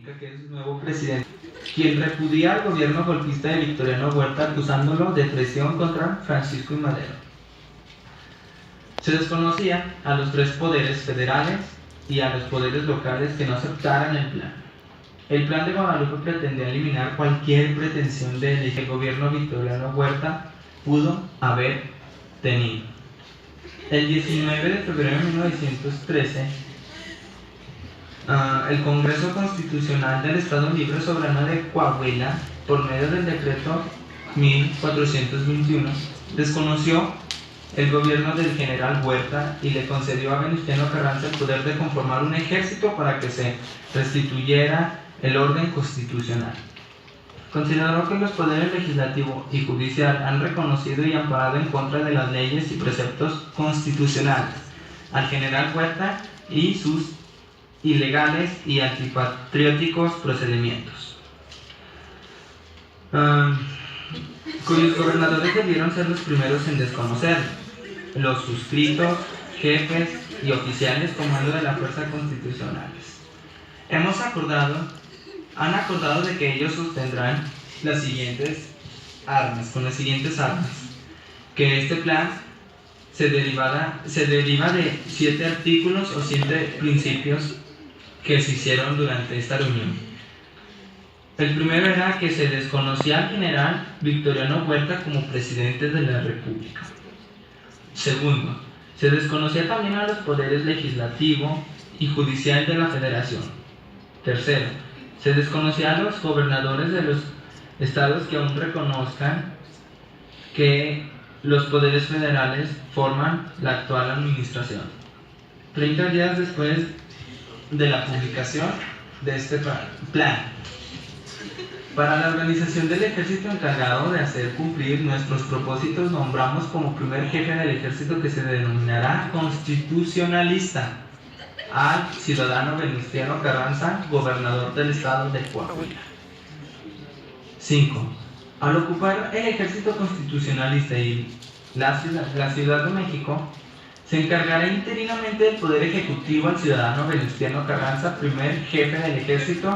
comunica que es su nuevo presidente, quien repudia al gobierno golpista de Victoriano Huerta acusándolo de traición contra Francisco I. Madero. Se desconocía a los tres poderes federales y a los poderes locales que no aceptaran el plan. El plan de Guadalupe pretendía eliminar cualquier pretensión de que el gobierno Victoriano Huerta pudo haber tenido. El 19 de febrero de 1913, el Congreso Constitucional del Estado Libre Soberano de Coahuila, por medio del decreto 1421, desconoció el gobierno del general Huerta y le concedió a Venustiano Carranza el poder de conformar un ejército para que se restituyera el orden constitucional. Consideró que los poderes legislativo y judicial han reconocido y amparado en contra de las leyes y preceptos constitucionales al general Huerta y sus ilegales y antipatrióticos procedimientos, cuyos gobernadores debieron ser los primeros en desconocerlo, los suscritos, jefes y oficiales comando de la fuerza constitucionales. Han acordado de que ellos sostendrán las siguientes armas, que este plan se deriva de 7 artículos o 7 principios que se hicieron durante esta reunión. El primero era que se desconocía al general Victoriano Huerta como presidente de la República. Segundo, se desconocía también a los poderes legislativo y judicial de la Federación. Tercero, se desconocía a los gobernadores de los estados que aún reconozcan que los poderes federales forman la actual administración. 30 días después de la publicación de este plan, para la organización del ejército encargado de hacer cumplir nuestros propósitos, nombramos como primer jefe del ejército, que se denominará constitucionalista, al ciudadano Venustiano Carranza, gobernador del estado de Coahuila. 5. Al ocupar el ejército constitucionalista y la Ciudad de México, se encargará interinamente del poder ejecutivo al ciudadano Venustiano Carranza, primer jefe del ejército,